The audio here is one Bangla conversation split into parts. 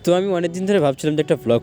তো আমি অনেকদিন ধরে ভাবছিলাম যে একটা ব্লগ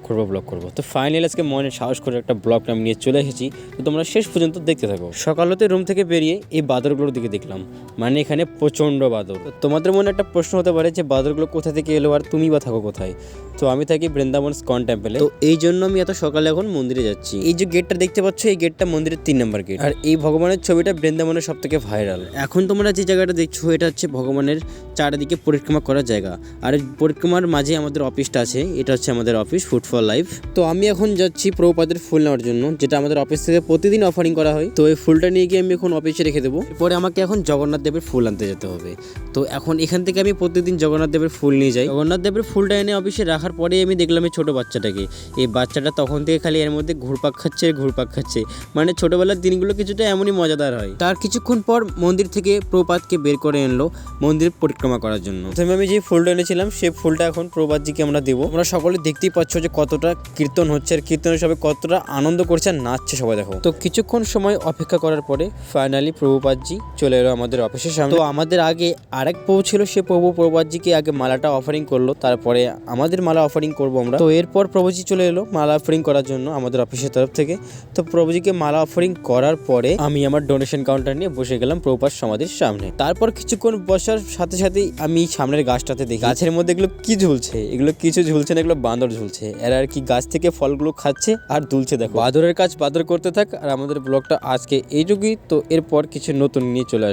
করবো। তো ফাইনালি আজকে মনে সাহস করে একটা ব্লগ আমি নিয়ে চলে এসেছি। তো তোমরা শেষ পর্যন্ত দেখতে থাকো। সকাল হতে রুম থেকে বেরিয়ে এই বাদরগুলোর দিকে দেখলাম, মানে এখানে প্রচণ্ড বাদর। তো তোমাদের মনে একটা প্রশ্ন হতে পারে যে বাদরগুলো কোথা থেকে এলো আর তুমি বা থাকো কোথায়। তো আমি থাকি বৃন্দাবন স্কন টেম্পলে। তো এই জন্য আমি এত সকালে এখন মন্দিরে যাচ্ছি। এই যে গেটটা দেখতে পাচ্ছ, এই গেটটা মন্দিরের 3 নম্বর গেট। আর এই ভগবানের ছবিটা বৃন্দাবনের সব থেকে ভাইরাল। এখন তোমরা যে জায়গাটা দেখছো এটা হচ্ছে ভগবানের চারিদিকে পরিক্রমা করার জায়গা। আর এই পরিক্রমার মাঝে আমাদের অফিসটা আছে, এটা হচ্ছে আমাদের অফিস ফুড ফর লাইফ। তো আমি এখন যাচ্ছি প্রভুপাদের ফুল নেওয়ার জন্য, যেটা আমাদের অফিস থেকে প্রতিদিন অফারিং করা হয়। তো এই ফুলটা নিয়ে গিয়ে আমি এখন অফিসে রেখে দেবো। এরপরে আমাকে এখন জগন্নাথ দেবের ফুল আনতে যেতে হবে। তো এখন এখান থেকে আমি প্রতিদিন জগন্নাথ দেবের ফুল নিয়ে যাই। জগন্নাথ দেবের ফুলটা এনে অফিসে রাখার পরে আমি দেখলাম এই ছোটো বাচ্চাটাকে। এই বাচ্চাটা তখন থেকে খালি এর মধ্যে ঘুরপাক খাচ্ছে। মানে ছোটোবেলার দিনগুলো কিছুটা এমনই মজাদার হয়। তার কিছুক্ষণ পর মন্দির থেকে প্রভুপাদকে বের করে আনলো মন্দির পরিক্রমা করার জন্য। প্রথমে আমি যে ফুলটা এনেছিলাম সেই ফুলটা এখন প্রভুপাদজিকে আমরা দেবো। আমরা সকলে দেখতেই পাচ্ছ যে কতটা কীর্তন হচ্ছে, আর কীর্তনের সবাই কতটা আনন্দ করছে আর নাচছে সবাই, দেখো। তো কিছুক্ষণ সময় অপেক্ষা করার পরে ফাইনালি প্রভুপাদজি চলে এলো আমাদের অফিসের সামনে। তো আমাদের আগে আরেক প্রভু ছিল, সে প্রভুপাদজিকে আগে মালাটা অফারিং করলো, তারপরে আমাদের মালা অফারিং করবো আমরা। তো এরপর প্রভুজি চলে এলো মালা অফারিং করার জন্য আমাদের অফিসের তরফ থেকে। তো প্রভুজিকে মালা অফারিং করার পরে আমি আমার ডোনেশন কাউন্টার নিয়ে বসে গেলাম প্রভুপাদ সমাধির সামনে। তারপর কিছুক্ষণ বসার সাথে সাথেই আমি সামনের গাছটাতে দেখি গাছের মধ্যে এগুলো কি ঝুলছে। এগুলো কিছু ঝুলছে না, এগুলো বাঁদর ঝুলছে। এরা আর কি গাছ থেকে ফলগুলো খাচ্ছে আর দুলছে। দেখো, বাদরের কাজ বাদর করতে থাক। আর আমাদের ব্লগটা আজকে এইটুকুই। তো এরপর কিছু নতুন নিয়ে চলে আসবে।